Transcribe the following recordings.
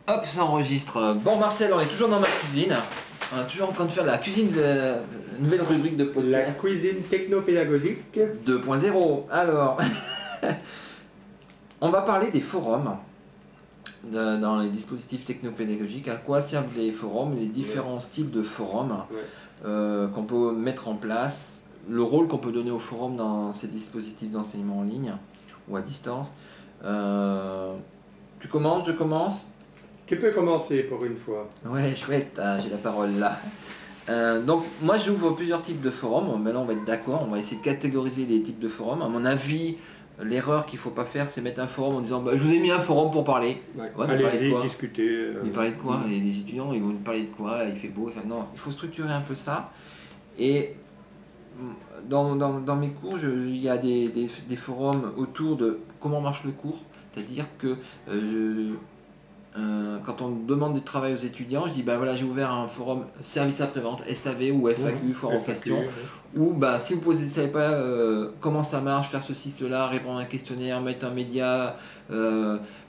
Hop, ça enregistre. Bon Marcel, on est toujours dans ma cuisine. On est toujours en train de faire la cuisine de nouvelle rubrique de La podcast cuisine technopédagogique. 2.0. Alors, on va parler des forums dans les dispositifs technopédagogiques. À quoi servent les forums, les différents styles de forums Ouais. qu'on peut mettre en place, le rôle qu'on peut donner aux forums dans ces dispositifs d'enseignement en ligne ou à distance. Tu commences, je commence? Tu peux commencer pour une fois. Ouais, chouette, j'ai la parole là. Donc moi j'ouvre plusieurs types de forums. Maintenant on va être d'accord, on va essayer de catégoriser les types de forums. À mon avis, l'erreur qu'il ne faut pas faire, c'est mettre un forum en disant bah, je vous ai mis un forum pour parler. Ouais. Ouais, mais parler de Allez-y, quoi? discutez. Mais parler de quoi? Les étudiants ils vont nous parler de quoi? Il fait beau. Enfin, non, il faut structurer un peu ça. Et dans mes cours, il y a des forums autour de comment marche le cours. C'est-à-dire que quand on demande du travail aux étudiants, je dis bah voilà, j'ai ouvert un forum service après-vente, SAV ou FAQ, foire aux FAQ, questions, ouais. ou bah si vous ne savez pas comment ça marche, faire ceci, cela, répondre à un questionnaire, mettre un média,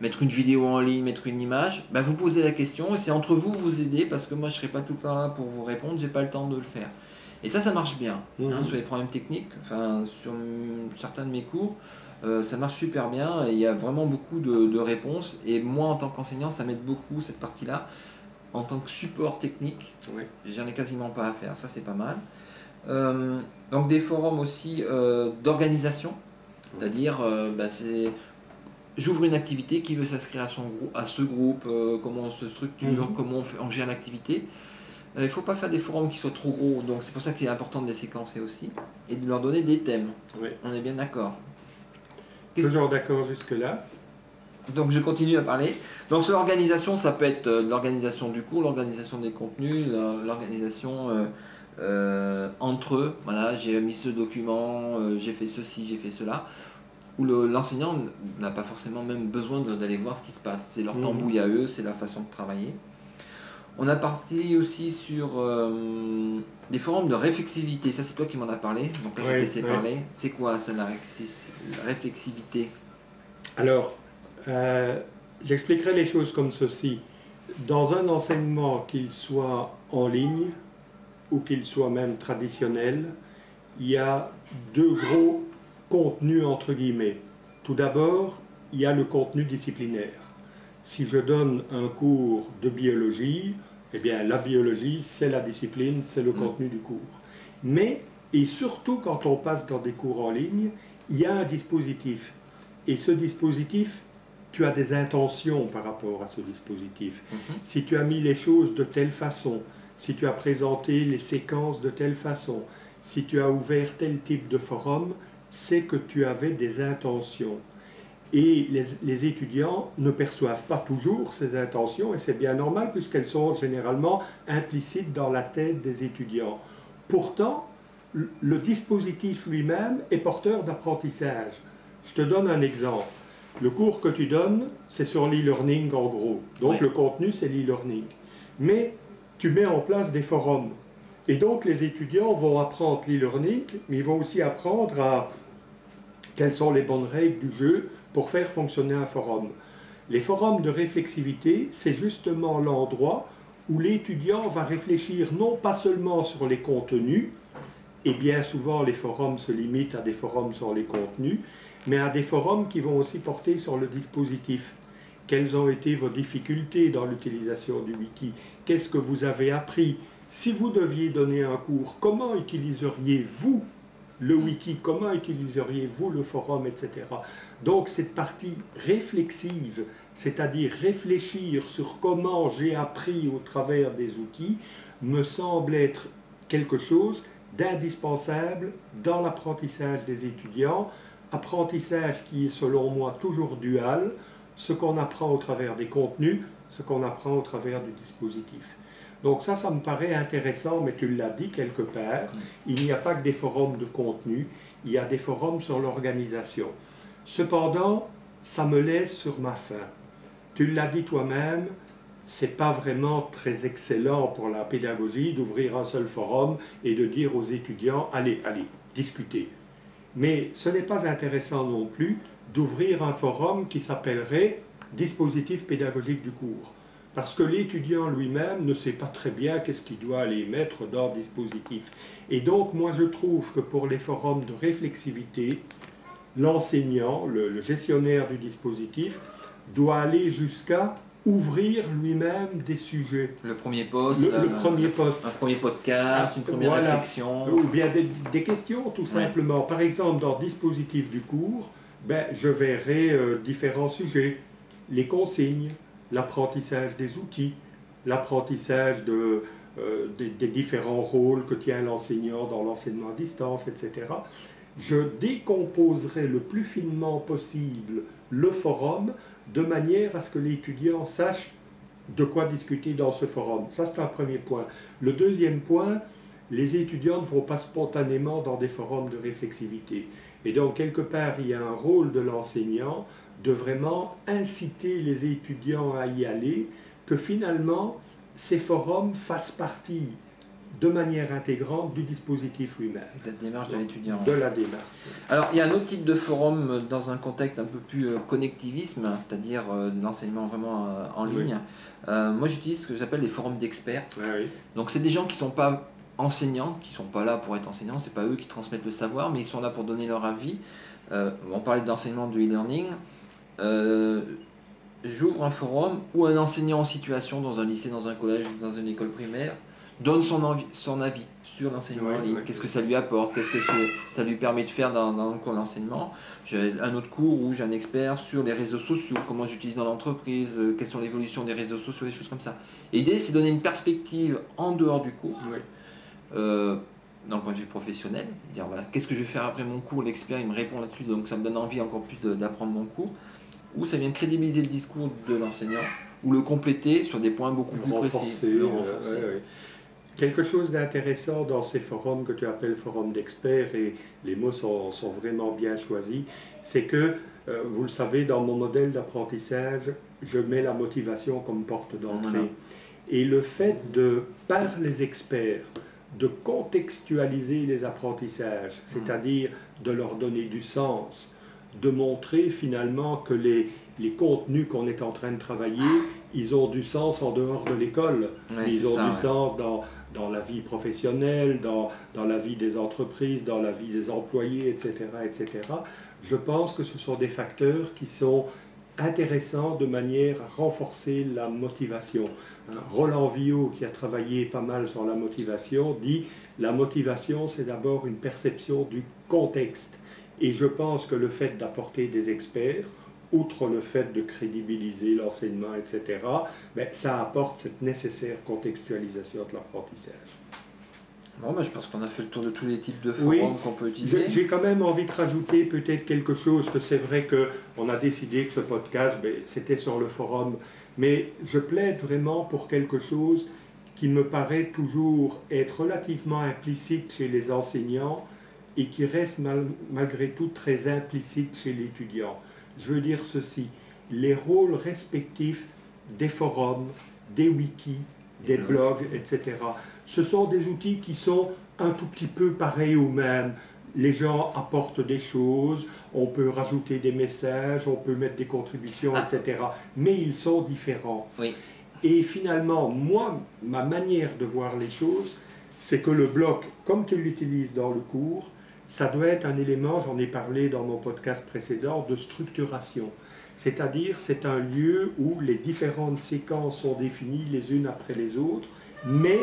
mettre une vidéo en ligne, mettre une image, bah vous posez la question et c'est entre vous vous aider parce que moi je serai pas tout le temps là pour vous répondre, j'ai pas le temps de le faire. Et ça marche bien hein, sur les problèmes techniques, enfin sur certains de mes cours. Ça marche super bien et il y a vraiment beaucoup de réponses. Et moi, en tant qu'enseignant, ça m'aide beaucoup cette partie-là. En tant que support technique, Ouais. j'en ai quasiment pas à faire. Ça, c'est pas mal. Donc, des forums aussi d'organisation. C'est-à-dire, j'ouvre une activité, qui veut s'inscrire à ce groupe, comment on se structure, comment on gère l'activité. Il ne faut pas faire des forums qui soient trop gros. Donc, c'est pour ça qu'il est important de les séquencer aussi et de leur donner des thèmes. Ouais. On est bien d'accord. Toujours d'accord jusque-là. Donc je continue à parler. Donc sur l'organisation, ça peut être l'organisation du cours, l'organisation des contenus, l'organisation entre eux. Voilà, j'ai mis ce document, j'ai fait ceci, j'ai fait cela. Où l'enseignant n'a pas forcément même besoin d'aller voir ce qui se passe. C'est leur tambouille à eux, c'est leur façon de travailler. On a parlé aussi sur des forums de réflexivité. Ça, c'est toi qui m'en as parlé. Donc là, je vais te laisser parler. C'est quoi ça, la réflexivité? Alors, j'expliquerai les choses comme ceci. Dans un enseignement, qu'il soit en ligne ou qu'il soit même traditionnel, il y a deux gros contenus entre guillemets. Tout d'abord, il y a le contenu disciplinaire. Si je donne un cours de biologie, eh bien la biologie, c'est la discipline, c'est le contenu du cours. Mais, et surtout quand on passe dans des cours en ligne, il y a un dispositif. Et ce dispositif, tu as des intentions par rapport à ce dispositif. Si tu as mis les choses de telle façon, si tu as présenté les séquences de telle façon, si tu as ouvert tel type de forum, c'est que tu avais des intentions. Et les étudiants ne perçoivent pas toujours ces intentions, et c'est bien normal puisqu'elles sont généralement implicites dans la tête des étudiants. Pourtant, le dispositif lui-même est porteur d'apprentissage. Je te donne un exemple. Le cours que tu donnes, c'est sur l'e-learning en gros. Donc le contenu, c'est l'e-learning. Mais tu mets en place des forums. Et donc les étudiants vont apprendre l'e-learning, mais ils vont aussi apprendre quelles sont les bonnes règles du jeu pour faire fonctionner un forum. Les forums de réflexivité, c'est justement l'endroit où l'étudiant va réfléchir non pas seulement sur les contenus, et bien souvent les forums se limitent à des forums sur les contenus, mais à des forums qui vont aussi porter sur le dispositif. Quelles ont été vos difficultés dans l'utilisation du wiki? Qu'est-ce que vous avez appris? Si vous deviez donner un cours, comment utiliseriez-vous le wiki? Comment utiliseriez-vous le forum, etc. Donc cette partie réflexive, c'est-à-dire réfléchir sur comment j'ai appris au travers des outils, me semble être quelque chose d'indispensable dans l'apprentissage des étudiants, apprentissage qui est selon moi toujours dual, ce qu'on apprend au travers des contenus, ce qu'on apprend au travers du dispositif. Donc ça me paraît intéressant, mais tu l'as dit quelque part, il n'y a pas que des forums de contenu, il y a des forums sur l'organisation. Cependant, ça me laisse sur ma faim. Tu l'as dit toi-même, c'est pas vraiment très excellent pour la pédagogie d'ouvrir un seul forum et de dire aux étudiants « allez, discutez ». Mais ce n'est pas intéressant non plus d'ouvrir un forum qui s'appellerait « dispositif pédagogique du cours ». parce que l'étudiant lui-même ne sait pas très bien qu'est-ce qu'il doit aller mettre dans le dispositif. Et donc, moi, je trouve que pour les forums de réflexivité, l'enseignant, le gestionnaire du dispositif, doit aller jusqu'à ouvrir lui-même des sujets. Le premier poste, le premier poste. un premier podcast, une première Voilà. réflexion. Ou bien des questions, tout simplement. Par exemple, dans le dispositif du cours, je verrai différents sujets. Les consignes, l'apprentissage des outils, l'apprentissage des différents rôles que tient l'enseignant dans l'enseignement à distance, etc. Je décomposerai le plus finement possible le forum de manière à ce que l'étudiant sache de quoi discuter dans ce forum. Ça, c'est un premier point. Le deuxième point, les étudiants ne vont pas spontanément dans des forums de réflexivité. Et donc, quelque part, il y a un rôle de l'enseignant de vraiment inciter les étudiants à y aller, que finalement, ces forums fassent partie de manière intégrante du dispositif lui-même. De la démarche de l'étudiant. De la démarche. Alors, il y a un autre type de forum dans un contexte un peu plus connectivisme, c'est-à-dire l'enseignement vraiment en ligne. Moi, j'utilise ce que j'appelle les forums d'experts. Ah oui. Donc, c'est des gens qui ne sont pas enseignants, qui ne sont pas là pour être enseignants, c'est pas eux qui transmettent le savoir, mais ils sont là pour donner leur avis. On parlait d'enseignement de e-learning. J'ouvre un forum où un enseignant en situation dans un lycée, dans un collège, dans une école primaire, donne son avis sur l'enseignement en ligne. Qu'est-ce que ça lui apporte, qu'est-ce que ça lui permet de faire dans le cours d'enseignement. J'ai un autre cours où j'ai un expert sur les réseaux sociaux, comment j'utilise dans l'entreprise, quelles sont l'évolution des réseaux sociaux, des choses comme ça. Et l'idée, c'est de donner une perspective en dehors du cours, d'un point de vue professionnel, dire voilà, qu'est-ce que je vais faire après mon cours, l'expert il me répond là-dessus, donc ça me donne envie encore plus d'apprendre mon cours, ou ça vient crédibiliser le discours de l'enseignant, ou le compléter sur des points beaucoup plus précis. Le renforcer. Quelque chose d'intéressant dans ces forums que tu appelles forums d'experts, et les mots sont vraiment bien choisis, c'est que, vous le savez, dans mon modèle d'apprentissage, je mets la motivation comme porte d'entrée. Et le fait de, par les experts, de contextualiser les apprentissages, c'est-à-dire de leur donner du sens, de montrer finalement que les contenus qu'on est en train de travailler, ils ont du sens en dehors de l'école, ils ont du sens dans la vie professionnelle, dans la vie des entreprises, dans la vie des employés, etc., etc. Je pense que ce sont des facteurs qui sont intéressants de manière à renforcer la motivation. Roland Villot, qui a travaillé pas mal sur la motivation, dit « La motivation, c'est d'abord une perception du contexte ». Et je pense que le fait d'apporter des experts, outre le fait de crédibiliser l'enseignement, etc., ça apporte cette nécessaire contextualisation de l'apprentissage. Bon, je pense qu'on a fait le tour de tous les types de forums qu'on peut utiliser. J'ai quand même envie de rajouter peut-être quelque chose, que c'est vrai qu'on a décidé que ce podcast, c'était sur le forum, mais je plaide vraiment pour quelque chose qui me paraît toujours être relativement implicite chez les enseignants et qui reste malgré tout très implicite chez l'étudiant. Je veux dire ceci, les rôles respectifs des forums, des wikis, des blogs, etc. Ce sont des outils qui sont un tout petit peu pareils aux mêmes. Les gens apportent des choses, on peut rajouter des messages, on peut mettre des contributions, etc. Mais ils sont différents. Oui. Et finalement, moi, ma manière de voir les choses, c'est que le bloc, comme tu l'utilises dans le cours, ça doit être un élément, j'en ai parlé dans mon podcast précédent, de structuration. C'est-à-dire, c'est un lieu où les différentes séquences sont définies les unes après les autres, mais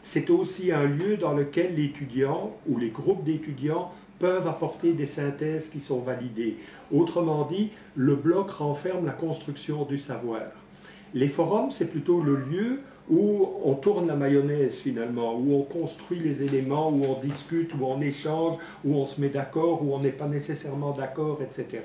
c'est aussi un lieu dans lequel l'étudiant ou les groupes d'étudiants peuvent apporter des synthèses qui sont validées. Autrement dit, le bloc renferme la construction du savoir. Les forums, c'est plutôt le lieu où on tourne la mayonnaise finalement, où on construit les éléments, où on discute, où on échange, où on se met d'accord, où on n'est pas nécessairement d'accord, etc.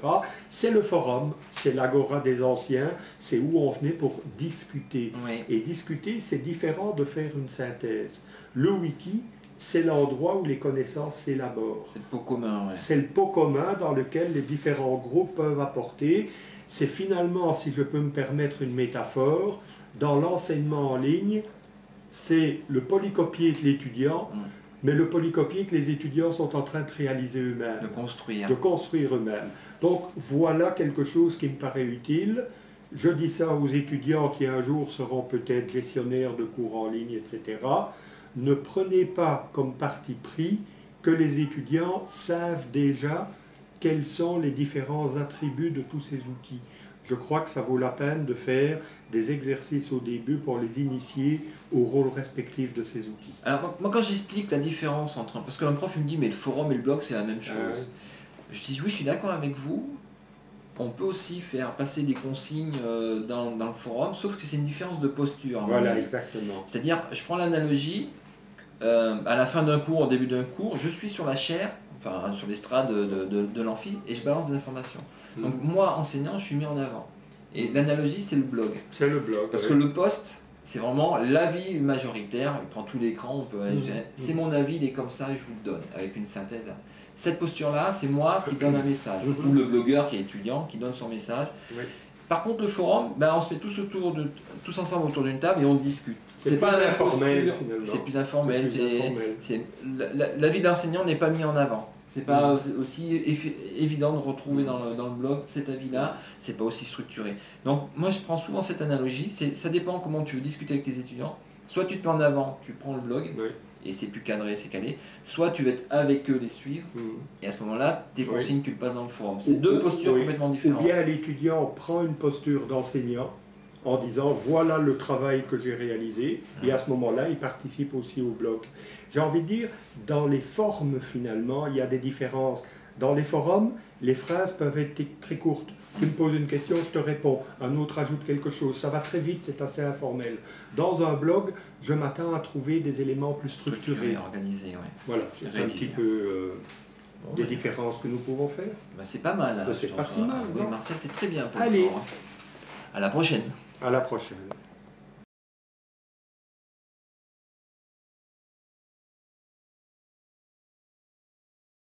C'est le forum, c'est l'agora des anciens, c'est où on venait pour discuter. Oui. Et discuter, c'est différent de faire une synthèse. Le wiki, c'est l'endroit où les connaissances s'élaborent. C'est le pot commun. C'est le pot commun dans lequel les différents groupes peuvent apporter. C'est finalement, si je peux me permettre une métaphore, dans l'enseignement en ligne, c'est le polycopier de l'étudiant, mais le polycopier que les étudiants sont en train de réaliser eux-mêmes. De construire. De construire eux-mêmes. Donc voilà quelque chose qui me paraît utile. je dis ça aux étudiants qui un jour seront peut-être gestionnaires de cours en ligne, etc. Ne prenez pas comme parti pris que les étudiants savent déjà quels sont les différents attributs de tous ces outils. Je crois que ça vaut la peine de faire des exercices au début pour les initier au rôle respectif de ces outils. Alors moi quand j'explique la différence entre... Parce que un prof il me dit mais le forum et le blog c'est la même chose. Je dis oui je suis d'accord avec vous. On peut aussi faire passer des consignes dans le forum, sauf que c'est une différence de posture. Voilà, exactement. C'est-à-dire, je prends l'analogie, à la fin d'un cours, au début d'un cours, je suis sur la chaire, enfin sur l'estrade de l'amphi, et je balance des informations. Donc moi, enseignant, je suis mis en avant. Et l'analogie, c'est le blog. C'est le blog. Parce que le post, c'est vraiment l'avis majoritaire, il prend tout l'écran, on peut c'est mon avis, il est comme ça, je vous le donne, avec une synthèse. Cette posture-là, c'est moi qui donne un message, ou le blogueur qui est étudiant, qui donne son message. Par contre, le forum, on se met tous ensemble autour d'une table et on discute. C'est pas informel, c'est plus informel. L'avis de l'enseignant n'est pas mis en avant. C'est pas aussi évident de retrouver dans le blog cet avis-là, c'est pas aussi structuré. Donc moi je prends souvent cette analogie, ça dépend comment tu veux discuter avec tes étudiants. Soit tu te mets en avant, tu prends le blog, et c'est plus cadré, c'est calé. Soit tu vas être avec eux, les suivre, et à ce moment-là, tes consignes, tu le passes dans le forum. C'est deux postures complètement différentes. Ou bien l'étudiant prend une posture d'enseignant en disant voilà le travail que j'ai réalisé, et à ce moment-là, il participe aussi au blog. J'ai envie de dire, dans les formes finalement, il y a des différences. Dans les forums, les phrases peuvent être très courtes. Tu me poses une question, je te réponds. Un autre ajoute quelque chose. Ça va très vite, c'est assez informel. Dans un blog, je m'attends à trouver des éléments plus structurés. Organisés, ouais. Voilà, c'est un petit peu des différences que nous pouvons faire. C'est pas mal. C'est pas si mal. Oui, Marcel, c'est très bien pour Allez. À la prochaine. À la prochaine.